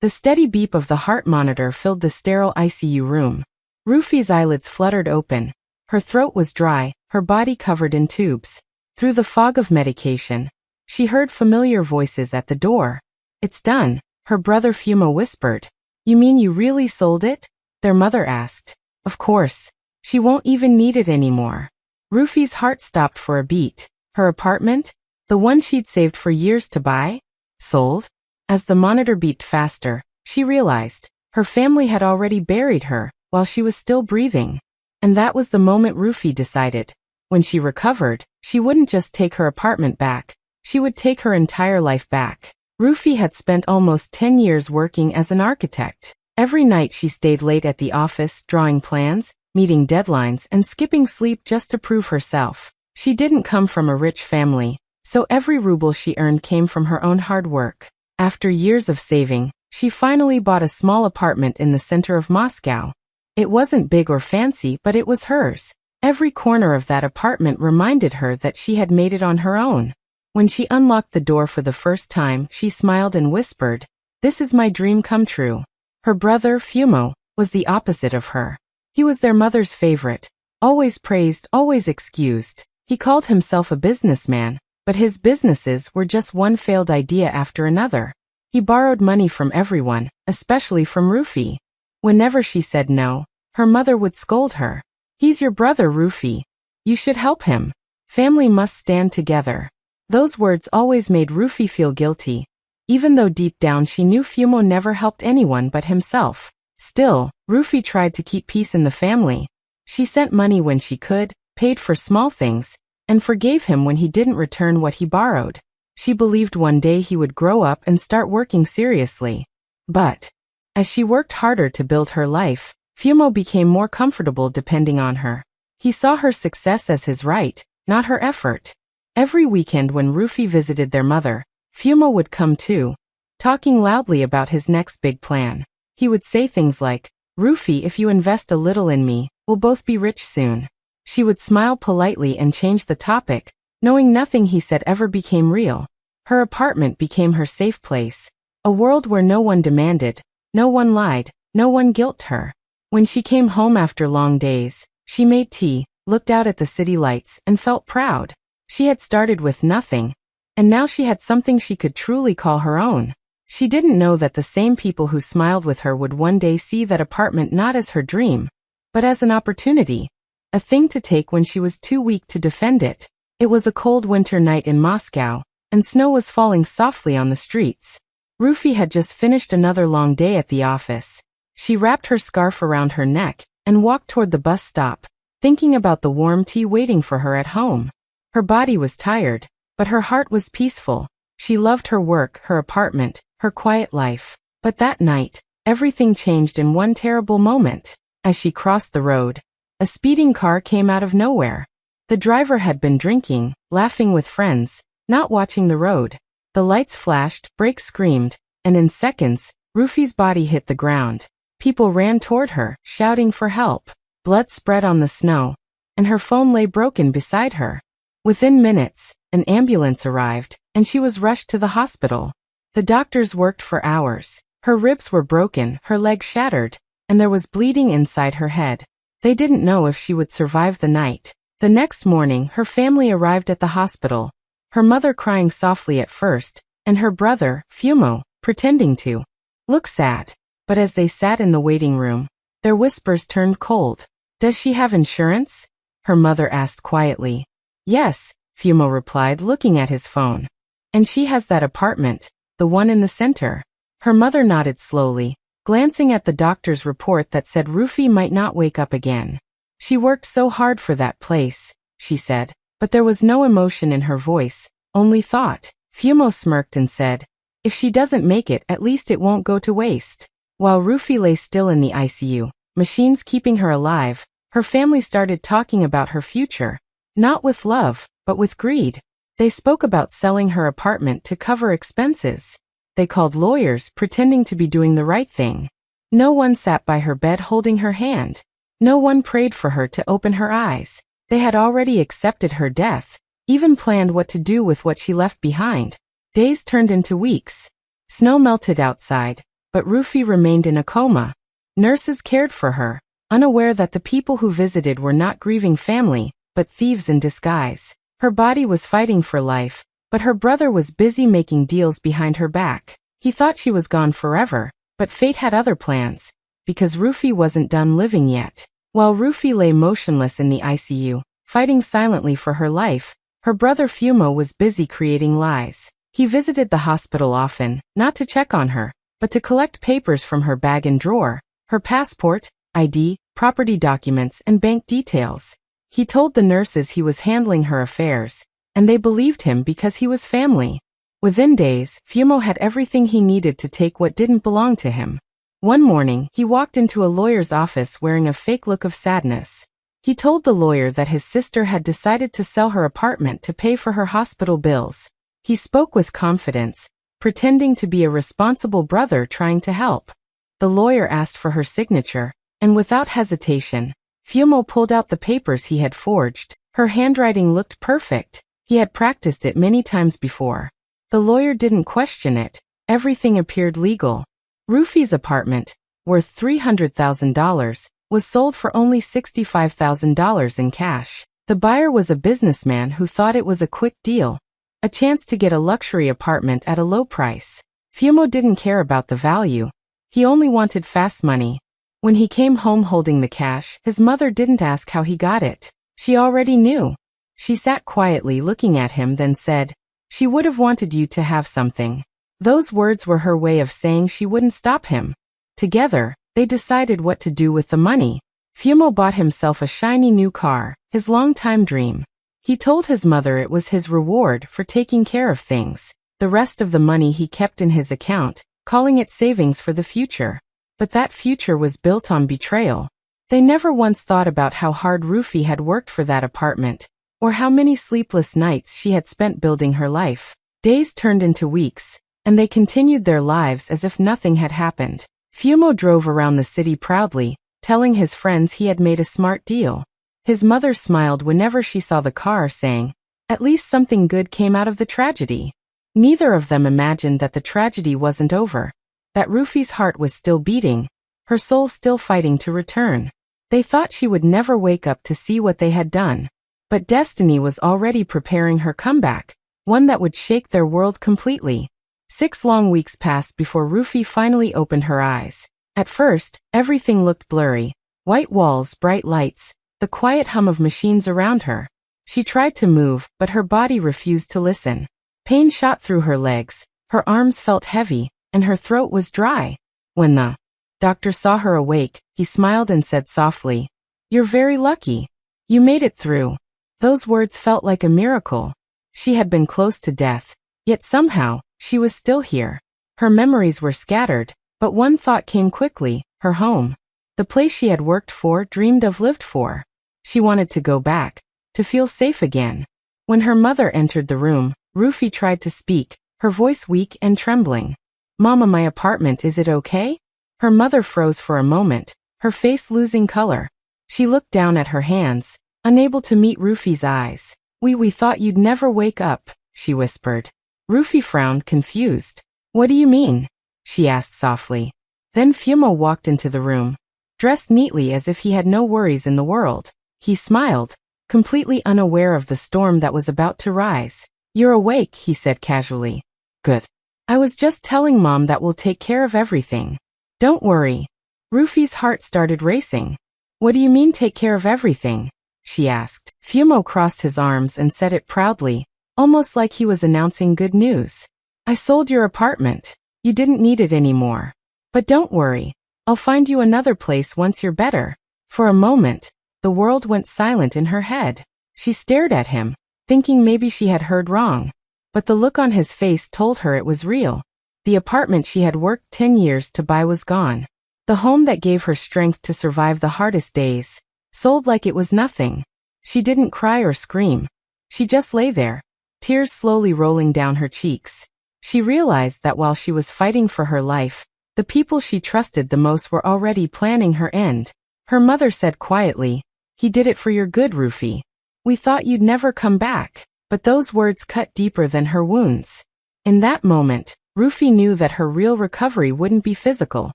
The steady beep of the heart monitor filled the sterile ICU room. Rufy's eyelids fluttered open. Her throat was dry, her body covered in tubes. Through the fog of medication, she heard familiar voices at the door. "It's done," her brother Fumo whispered. "You mean you really sold it?" their mother asked. "Of course. She won't even need it anymore." Rufy's heart stopped for a beat. Her apartment? The one she'd saved for years to buy? Sold? As the monitor beeped faster, she realized her family had already buried her while she was still breathing. And that was the moment Rufy decided. When she recovered, she wouldn't just take her apartment back, she would take her entire life back. Rufy had spent almost 10 years working as an architect. Every night she stayed late at the office, drawing plans, meeting deadlines, and skipping sleep just to prove herself. She didn't come from a rich family, so every ruble she earned came from her own hard work. After years of saving, she finally bought a small apartment in the center of Moscow. It wasn't big or fancy, but it was hers. Every corner of that apartment reminded her that she had made it on her own. When she unlocked the door for the first time, she smiled and whispered, "This is my dream come true." Her brother, Fumo, was the opposite of her. He was their mother's favorite, always praised, always excused. He called himself a businessman, but his businesses were just one failed idea after another. He borrowed money from everyone, especially from Rufy. Whenever she said no, her mother would scold her. "He's your brother, Rufy. You should help him. Family must stand together." Those words always made Rufy feel guilty, even though deep down she knew Fumo never helped anyone but himself. Still, Rufy tried to keep peace in the family. She sent money when she could, paid for small things, and forgave him when he didn't return what he borrowed. She believed one day he would grow up and start working seriously. But as she worked harder to build her life, Fumo became more comfortable depending on her. He saw her success as his right, not her effort. Every weekend when Rufy visited their mother, Fumo would come too, talking loudly about his next big plan. He would say things like, "Rufy, if you invest a little in me, we'll both be rich soon." She would smile politely and change the topic, knowing nothing he said ever became real. Her apartment became her safe place, a world where no one demanded, no one lied, no one guilt her. When she came home after long days, she made tea, looked out at the city lights, and felt proud. She had started with nothing, and now she had something she could truly call her own. She didn't know that the same people who smiled with her would one day see that apartment not as her dream, but as an opportunity, a thing to take when she was too weak to defend it. It was a cold winter night in Moscow, and snow was falling softly on the streets. Rufy had just finished another long day at the office. She wrapped her scarf around her neck and walked toward the bus stop, thinking about the warm tea waiting for her at home. Her body was tired, but her heart was peaceful. She loved her work, her apartment, her quiet life. But that night, everything changed in one terrible moment. As she crossed the road, a speeding car came out of nowhere. The driver had been drinking, laughing with friends, not watching the road. The lights flashed, brakes screamed, and in seconds, Rufy's body hit the ground. People ran toward her, shouting for help. Blood spread on the snow, and her phone lay broken beside her. Within minutes, an ambulance arrived, and she was rushed to the hospital. The doctors worked for hours. Her ribs were broken, her leg shattered, and there was bleeding inside her head. They didn't know if she would survive the night. The next morning, her family arrived at the hospital, her mother crying softly at first, and her brother, Fumo, pretending to look sad. But as they sat in the waiting room, their whispers turned cold. "Does she have insurance?" her mother asked quietly. "Yes," Fumo replied, looking at his phone. "And she has that apartment, the one in the center." Her mother nodded slowly, glancing at the doctor's report that said Rufy might not wake up again. "She worked so hard for that place," she said, but there was no emotion in her voice, only thought. Fumo smirked and said, "If she doesn't make it, at least it won't go to waste." While Rufy lay still in the ICU, machines keeping her alive, her family started talking about her future. Not with love, but with greed. They spoke about selling her apartment to cover expenses. They called lawyers, pretending to be doing the right thing. No one sat by her bed holding her hand. No one prayed for her to open her eyes. They had already accepted her death, even planned what to do with what she left behind. Days turned into weeks. Snow melted outside, but Rufy remained in a coma. Nurses cared for her, unaware that the people who visited were not grieving family, but thieves in disguise. Her body was fighting for life, but her brother was busy making deals behind her back. He thought she was gone forever, but fate had other plans, because Rufy wasn't done living yet. While Rufy lay motionless in the ICU, fighting silently for her life, her brother Fumo was busy creating lies. He visited the hospital often, not to check on her, but to collect papers from her bag and drawer, her passport, ID, property documents, and bank details. He told the nurses he was handling her affairs, and they believed him because he was family. Within days, Fumo had everything he needed to take what didn't belong to him. One morning, he walked into a lawyer's office wearing a fake look of sadness. He told the lawyer that his sister had decided to sell her apartment to pay for her hospital bills. He spoke with confidence, pretending to be a responsible brother trying to help. The lawyer asked for her signature, and without hesitation, Fumo pulled out the papers he had forged. Her handwriting looked perfect. He had practiced it many times before. The lawyer didn't question it. Everything appeared legal. Rufy's apartment, worth $300,000, was sold for only $65,000 in cash. The buyer was a businessman who thought it was a quick deal, a chance to get a luxury apartment at a low price. Fumo didn't care about the value. He only wanted fast money. When he came home holding the cash, his mother didn't ask how he got it. She already knew. She sat quietly looking at him, then said, "She would have wanted you to have something." Those words were her way of saying she wouldn't stop him. Together, they decided what to do with the money. Fumo bought himself a shiny new car, his long-time dream. He told his mother it was his reward for taking care of things. The rest of the money he kept in his account, calling it savings for the future. But that future was built on betrayal. They never once thought about how hard Rufy had worked for that apartment, or how many sleepless nights she had spent building her life. Days turned into weeks, and they continued their lives as if nothing had happened. Fumo drove around the city proudly, telling his friends he had made a smart deal. His mother smiled whenever she saw the car, saying, "At least something good came out of the tragedy." Neither of them imagined that the tragedy wasn't over, that Rufy's heart was still beating, her soul still fighting to return. They thought she would never wake up to see what they had done. But destiny was already preparing her comeback, one that would shake their world completely. 6 long weeks passed before Rufy finally opened her eyes. At first, everything looked blurry. White walls, bright lights, the quiet hum of machines around her. She tried to move, but her body refused to listen. Pain shot through her legs, her arms felt heavy, and her throat was dry. When the doctor saw her awake, he smiled and said softly, "You're very lucky. You made it through." Those words felt like a miracle. She had been close to death, yet somehow, she was still here. Her memories were scattered, but one thought came quickly, her home. The place she had worked for, dreamed of, lived for. She wanted to go back, to feel safe again. When her mother entered the room, Rufy tried to speak, her voice weak and trembling. "Mama, my apartment, is it okay?" Her mother froze for a moment, her face losing color. She looked down at her hands, unable to meet Rufy's eyes. We thought you'd never wake up," she whispered. Rufy frowned, confused. "What do you mean?" she asked softly. Then Fumo walked into the room, dressed neatly as if he had no worries in the world. He smiled, completely unaware of the storm that was about to rise. "You're awake," he said casually. "Good. I was just telling Mom that we'll take care of everything. Don't worry." Rufy's heart started racing. "What do you mean take care of everything?" she asked. Fumo crossed his arms and said it proudly, almost like he was announcing good news. "I sold your apartment. You didn't need it anymore. But don't worry, I'll find you another place once you're better." For a moment, the world went silent in her head. She stared at him, thinking maybe she had heard wrong. But the look on his face told her it was real. The apartment she had worked 10 years to buy was gone. The home that gave her strength to survive the hardest days, sold like it was nothing. She didn't cry or scream. She just lay there, tears slowly rolling down her cheeks. She realized that while she was fighting for her life, the people she trusted the most were already planning her end. Her mother said quietly, "He did it for your good, Rufy. We thought you'd never come back." But those words cut deeper than her wounds. In that moment, Rufy knew that her real recovery wouldn't be physical.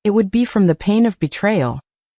It would be from the pain of betrayal.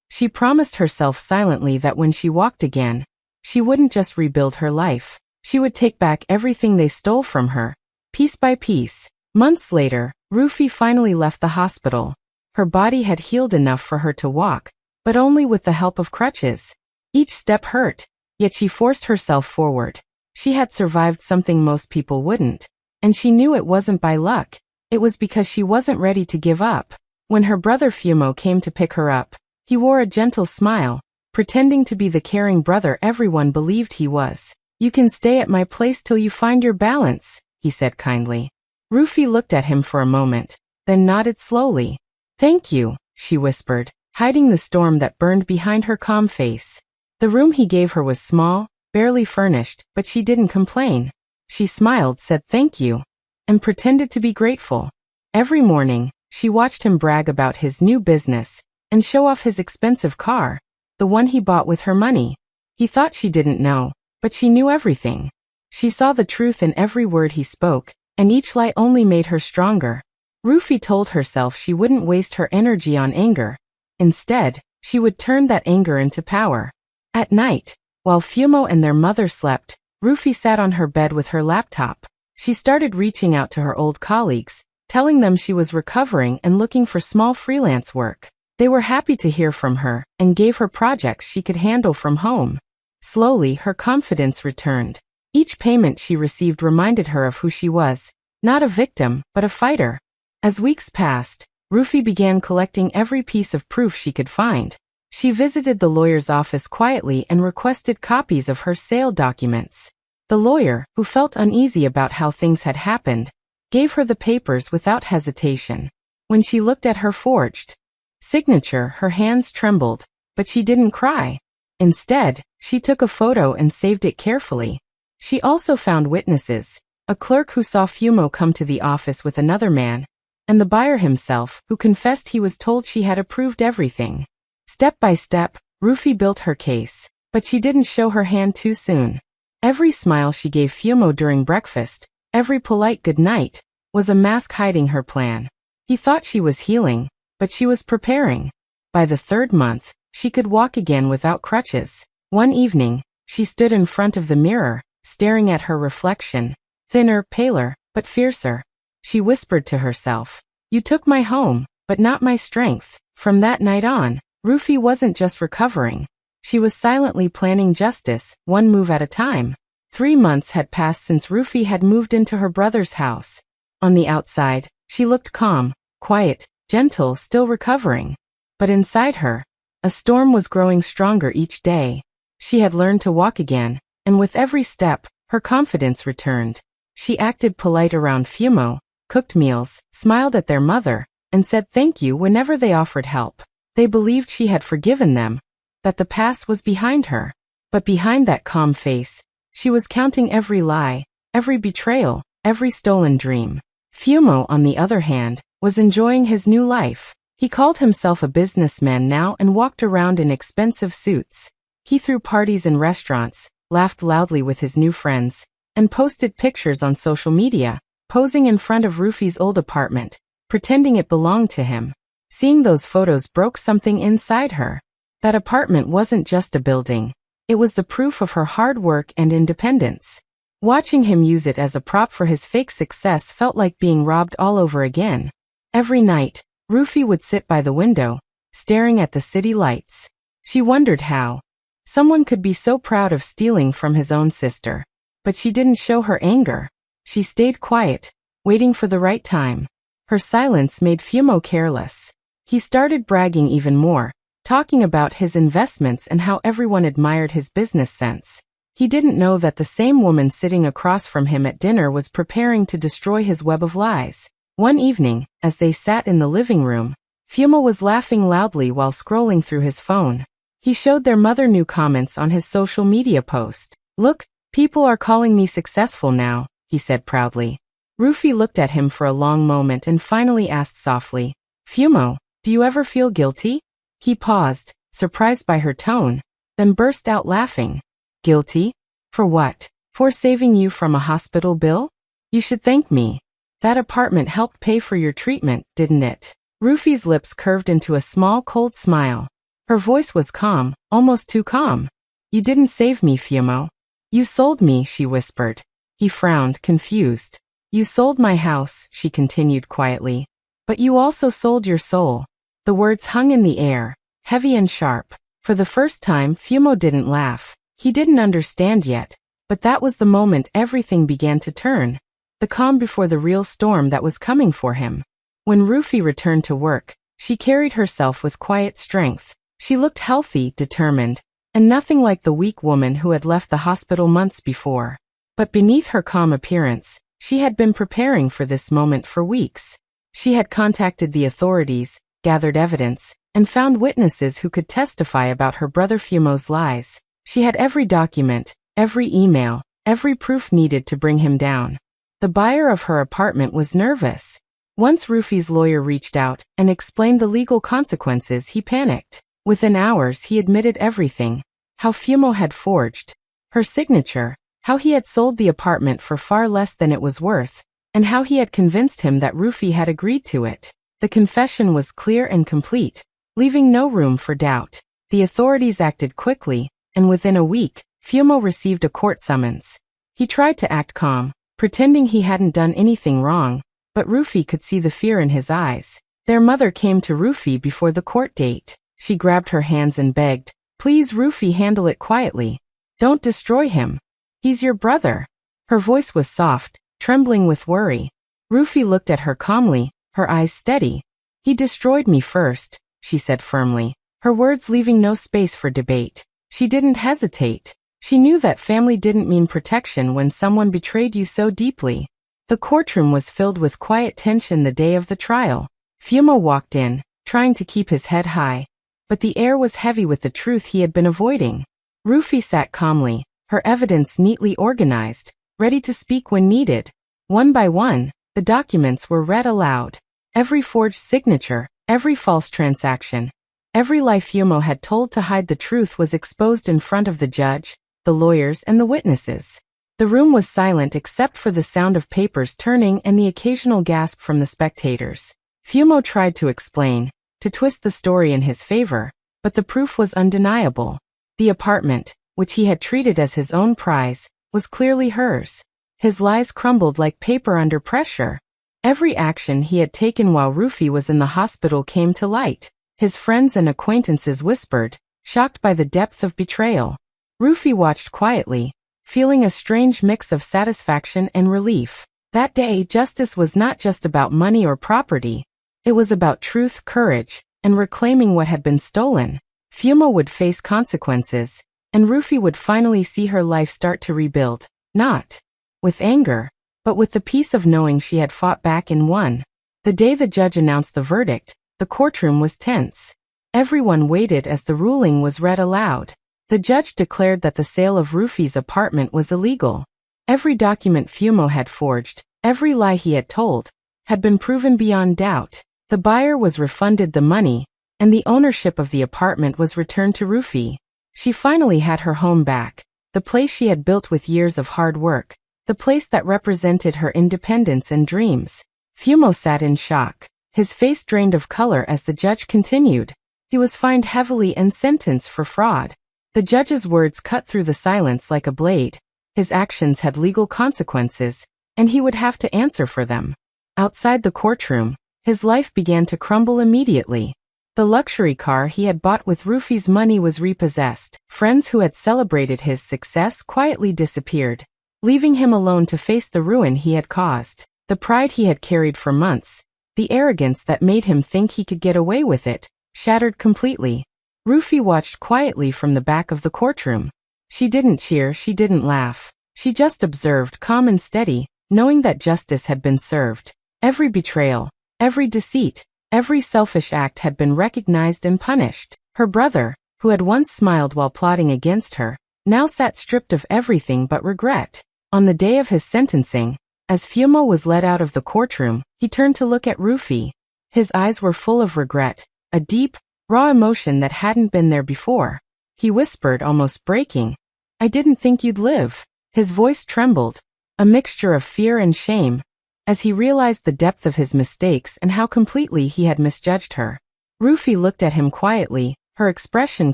She promised herself silently that when she walked again, she wouldn't just rebuild her life. She would take back everything they stole from her, piece by piece. Months later, Rufy finally left the hospital. Her body had healed enough for her to walk, but only with the help of crutches. Each step hurt, yet she forced herself forward. She had survived something most people wouldn't, and she knew it wasn't by luck. It was because she wasn't ready to give up. When her brother Fumo came to pick her up, he wore a gentle smile, pretending to be the caring brother everyone believed he was. "You can stay at my place till you find your balance," he said kindly. Rufy looked at him for a moment, then nodded slowly. "Thank you," she whispered, hiding the storm that burned behind her calm face. The room he gave her was small, barely furnished, but she didn't complain. She smiled, said thank you, and pretended to be grateful. Every morning, she watched him brag about his new business and show off his expensive car, the one he bought with her money. He thought she didn't know, but she knew everything. She saw the truth in every word he spoke, and each lie only made her stronger. Rufy told herself she wouldn't waste her energy on anger. Instead, she would turn that anger into power. At night, while Fumo and their mother slept, Rufy sat on her bed with her laptop. She started reaching out to her old colleagues, telling them she was recovering and looking for small freelance work. They were happy to hear from her and gave her projects she could handle from home. Slowly, her confidence returned. Each payment she received reminded her of who she was, not a victim, but a fighter. As weeks passed, Rufy began collecting every piece of proof she could find. She visited the lawyer's office quietly and requested copies of her sale documents. The lawyer, who felt uneasy about how things had happened, gave her the papers without hesitation. When she looked at her forged signature, her hands trembled, but she didn't cry. Instead, she took a photo and saved it carefully. She also found witnesses, a clerk who saw Fumo come to the office with another man, and the buyer himself, who confessed he was told she had approved everything. Step by step, Rufy built her case, but she didn't show her hand too soon. Every smile she gave Fumo during breakfast, every polite good night, was a mask hiding her plan. He thought she was healing, but she was preparing. By the third month, she could walk again without crutches. One evening, she stood in front of the mirror, staring at her reflection, thinner, paler, but fiercer. She whispered to herself, "You took my home, but not my strength." From that night on, Rufy wasn't just recovering. She was silently planning justice, one move at a time. 3 months had passed since Rufy had moved into her brother's house. On the outside, she looked calm, quiet, gentle, still recovering. But inside her, a storm was growing stronger each day. She had learned to walk again, and with every step, her confidence returned. She acted polite around Fumo, cooked meals, smiled at their mother, and said thank you whenever they offered help. They believed she had forgiven them, that the past was behind her. But behind that calm face, she was counting every lie, every betrayal, every stolen dream. Fumo, on the other hand, was enjoying his new life. He called himself a businessman now and walked around in expensive suits. He threw parties in restaurants, laughed loudly with his new friends, and posted pictures on social media, posing in front of Rufy's old apartment, pretending it belonged to him. Seeing those photos broke something inside her. That apartment wasn't just a building. It was the proof of her hard work and independence. Watching him use it as a prop for his fake success felt like being robbed all over again. Every night, Rufy would sit by the window, staring at the city lights. She wondered how someone could be so proud of stealing from his own sister. But she didn't show her anger. She stayed quiet, waiting for the right time. Her silence made Fumo careless. He started bragging even more, talking about his investments and how everyone admired his business sense. He didn't know that the same woman sitting across from him at dinner was preparing to destroy his web of lies. One evening, as they sat in the living room, Fumo was laughing loudly while scrolling through his phone. He showed their mother new comments on his social media post. "Look, people are calling me successful now," he said proudly. Rufy looked at him for a long moment and finally asked softly, "Fumo, do you ever feel guilty?" He paused, surprised by her tone, then burst out laughing. "Guilty? For what? For saving you from a hospital bill? You should thank me." That apartment helped pay for your treatment, didn't it? Rufy's lips curved into a small, cold smile. Her voice was calm, almost too calm. You didn't save me, Fumo. You sold me, she whispered. He frowned, confused. You sold my house, she continued quietly. But you also sold your soul. The words hung in the air, heavy and sharp. For the first time, Fumo didn't laugh. He didn't understand yet. But that was the moment everything began to turn. The calm before the real storm that was coming for him. When Rufy returned to work, she carried herself with quiet strength. She looked healthy, determined, and nothing like the weak woman who had left the hospital months before. But beneath her calm appearance, she had been preparing for this moment for weeks. She had contacted the authorities, gathered evidence, and found witnesses who could testify about her brother Fumo's lies. She had every document, every email, every proof needed to bring him down. The buyer of her apartment was nervous. Once Rufy's lawyer reached out and explained the legal consequences, he panicked. Within hours he admitted everything. How Fumo had forged her signature, how he had sold the apartment for far less than it was worth, and how he had convinced him that Rufy had agreed to it. The confession was clear and complete, leaving no room for doubt. The authorities acted quickly, and within a week, Fumo received a court summons. He tried to act calm, pretending he hadn't done anything wrong, but Rufy could see the fear in his eyes. Their mother came to Rufy before the court date. She grabbed her hands and begged, "Please, Rufy, handle it quietly. Don't destroy him. He's your brother." Her voice was soft, trembling with worry. Rufy looked at her calmly, her eyes steady. "He destroyed me first," she said firmly, her words leaving no space for debate. She didn't hesitate. She knew that family didn't mean protection when someone betrayed you so deeply. The courtroom was filled with quiet tension the day of the trial. Fumo walked in, trying to keep his head high, but the air was heavy with the truth he had been avoiding. Rufy sat calmly, her evidence neatly organized, ready to speak when needed. One by one, the documents were read aloud. Every forged signature, every false transaction, every lie Fumo had told to hide the truth was exposed in front of the judge, the lawyers, and the witnesses. The room was silent except for the sound of papers turning and the occasional gasp from the spectators. Fumo tried to explain, to twist the story in his favor, but the proof was undeniable. The apartment, which he had treated as his own prize, was clearly hers. His lies crumbled like paper under pressure. Every action he had taken while Rufy was in the hospital came to light. His friends and acquaintances whispered, shocked by the depth of betrayal. Rufy watched quietly, feeling a strange mix of satisfaction and relief. That day, justice was not just about money or property. It was about truth, courage, and reclaiming what had been stolen. Fumo would face consequences, and Rufy would finally see her life start to rebuild, not with anger, but with the peace of knowing she had fought back and won. The day the judge announced the verdict, the courtroom was tense. Everyone waited as the ruling was read aloud. The judge declared that the sale of Rufy's apartment was illegal. Every document Fumo had forged, every lie he had told, had been proven beyond doubt. The buyer was refunded the money, and the ownership of the apartment was returned to Rufy. She finally had her home back, the place she had built with years of hard work, the place that represented her independence and dreams. Fumo sat in shock, his face drained of color as the judge continued. He was fined heavily and sentenced for fraud. The judge's words cut through the silence like a blade. His actions had legal consequences, and he would have to answer for them. Outside the courtroom, his life began to crumble immediately. The luxury car he had bought with Rufy's money was repossessed. Friends who had celebrated his success quietly disappeared, leaving him alone to face the ruin he had caused. The pride he had carried for months, the arrogance that made him think he could get away with it, shattered completely. Rufy watched quietly from the back of the courtroom. She didn't cheer, she didn't laugh. She just observed, calm and steady, knowing that justice had been served. Every betrayal, every deceit, every selfish act had been recognized and punished. Her brother, who had once smiled while plotting against her, now sat stripped of everything but regret. On the day of his sentencing, as Fumo was led out of the courtroom, he turned to look at Rufy. His eyes were full of regret, a deep, raw emotion that hadn't been there before. He whispered, almost breaking, "I didn't think you'd live." His voice trembled, a mixture of fear and shame. as he realized the depth of his mistakes and how completely he had misjudged her. Rufy looked at him quietly, her expression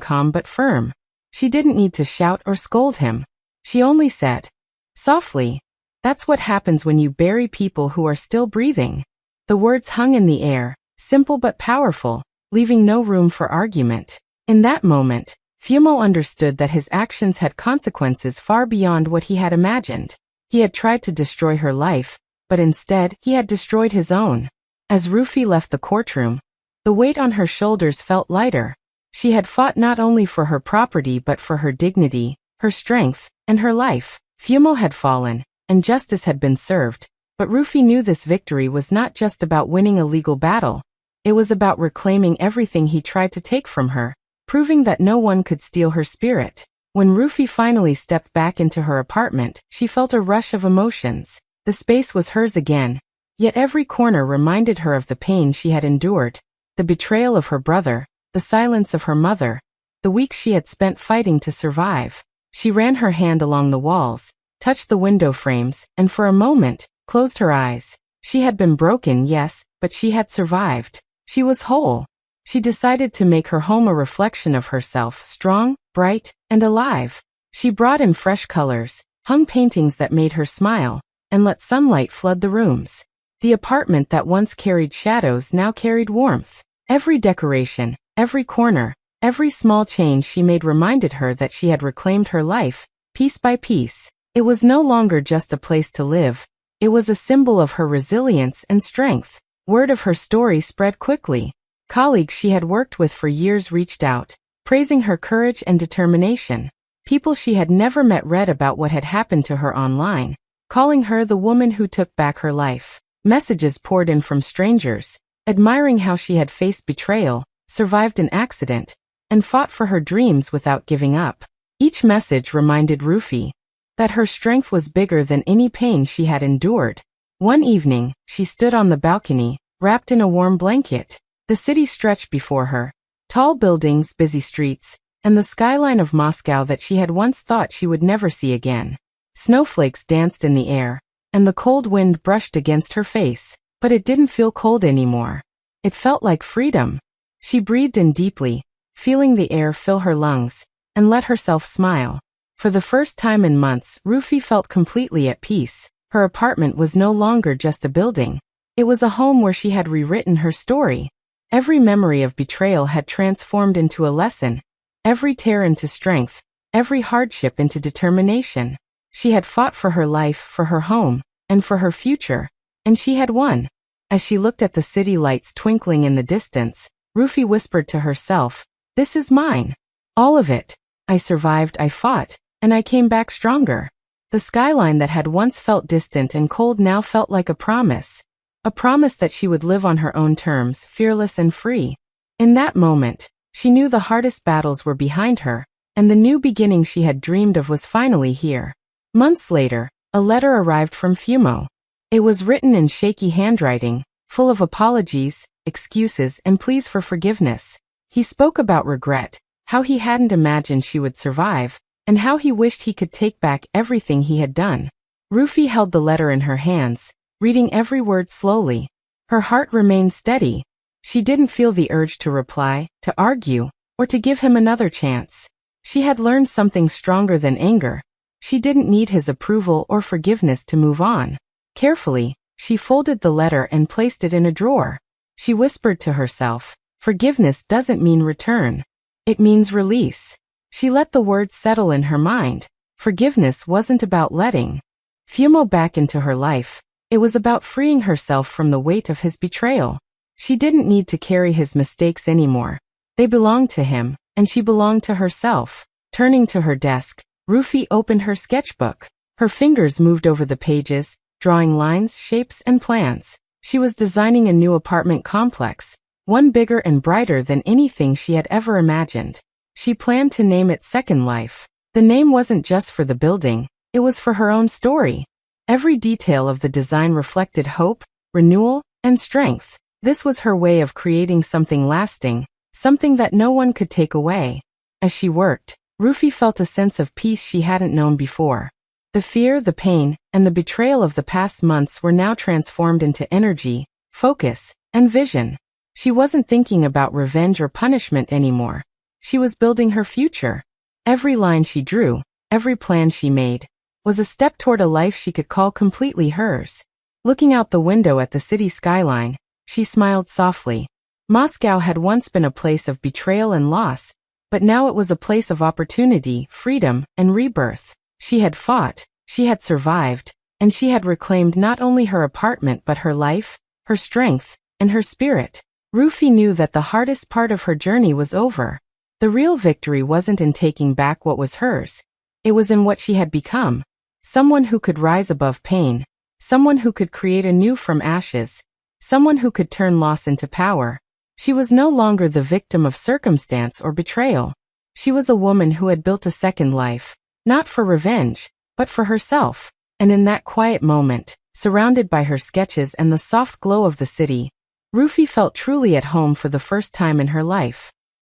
calm but firm. She didn't need to shout or scold him. She only said, softly, "That's what happens when you bury people who are still breathing." The words hung in the air, simple but powerful, leaving no room for argument. In that moment, Fumo understood that his actions had consequences far beyond what he had imagined. He had tried to destroy her life, but instead he had destroyed his own. As Rufy left the courtroom, the weight on her shoulders felt lighter. She had fought not only for her property but for her dignity, her strength, and her life. Fumo had fallen, and justice had been served, but Rufy knew this victory was not just about winning a legal battle. It was about reclaiming everything he tried to take from her, proving that no one could steal her spirit. When Rufy finally stepped back into her apartment, she felt a rush of emotions. The space was hers again, yet every corner reminded her of the pain she had endured, the betrayal of her brother, the silence of her mother, the weeks she had spent fighting to survive. She ran her hand along the walls, touched the window frames, and for a moment, closed her eyes. She had been broken, yes, but she had survived. She was whole. She decided to make her home a reflection of herself, strong, bright, and alive. She brought in fresh colors, hung paintings that made her smile, and let sunlight flood the rooms. The apartment that once carried shadows now carried warmth. Every decoration, every corner, every small change she made reminded her that she had reclaimed her life, piece by piece. It was no longer just a place to live. It was a symbol of her resilience and strength. Word of her story spread quickly. Colleagues she had worked with for years reached out, praising her courage and determination. People she had never met read about what had happened to her online, calling her the woman who took back her life. Messages poured in from strangers, admiring how she had faced betrayal, survived an accident, and fought for her dreams without giving up. Each message reminded Rufy that her strength was bigger than any pain she had endured. One evening, she stood on the balcony, wrapped in a warm blanket. The city stretched before her, tall buildings, busy streets, and the skyline of Moscow that she had once thought she would never see again. Snowflakes danced in the air, and the cold wind brushed against her face, but it didn't feel cold anymore. It felt like freedom. She breathed in deeply, feeling the air fill her lungs, and let herself smile. For the first time in months, Rufy felt completely at peace. Her apartment was no longer just a building. It was a home where she had rewritten her story. Every memory of betrayal had transformed into a lesson, every tear into strength, every hardship into determination. She had fought for her life, for her home, and for her future, and she had won. As she looked at the city lights twinkling in the distance, Rufy whispered to herself, "This is mine. All of it. I survived, I fought, and I came back stronger." The skyline that had once felt distant and cold now felt like a promise. A promise that she would live on her own terms, fearless and free. In that moment, she knew the hardest battles were behind her, and the new beginning she had dreamed of was finally here. Months later, a letter arrived from Fumo. It was written in shaky handwriting, full of apologies, excuses, and pleas for forgiveness. He spoke about regret, how he hadn't imagined she would survive, and how he wished he could take back everything he had done. Rufy held the letter in her hands, reading every word slowly. Her heart remained steady. She didn't feel the urge to reply, to argue, or to give him another chance. She had learned something stronger than anger. She didn't need his approval or forgiveness to move on. Carefully, she folded the letter and placed it in a drawer. She whispered to herself, "Forgiveness doesn't mean return. It means release." She let the words settle in her mind. Forgiveness wasn't about letting Fumo back into her life. It was about freeing herself from the weight of his betrayal. She didn't need to carry his mistakes anymore. They belonged to him, and she belonged to herself. Turning to her desk, Rufy opened her sketchbook. Her fingers moved over the pages, drawing lines, shapes, and plans. She was designing a new apartment complex, one bigger and brighter than anything she had ever imagined. She planned to name it Second Life. The name wasn't just for the building, it was for her own story. Every detail of the design reflected hope, renewal, and strength. This was her way of creating something lasting, something that no one could take away. As she worked, Rufy felt a sense of peace she hadn't known before. The fear, the pain, and the betrayal of the past months were now transformed into energy, focus, and vision. She wasn't thinking about revenge or punishment anymore. She was building her future. Every line she drew, every plan she made, was a step toward a life she could call completely hers. Looking out the window at the city skyline, she smiled softly. Moscow had once been a place of betrayal and loss, but now it was a place of opportunity, freedom, and rebirth. She had fought, she had survived, and she had reclaimed not only her apartment but her life, her strength, and her spirit. Rufy knew that the hardest part of her journey was over. The real victory wasn't in taking back what was hers. It was in what she had become. Someone who could rise above pain. Someone who could create anew from ashes. Someone who could turn loss into power. She was no longer the victim of circumstance or betrayal. She was a woman who had built a second life, not for revenge, but for herself. And in that quiet moment, surrounded by her sketches and the soft glow of the city, Rufy felt truly at home for the first time in her life.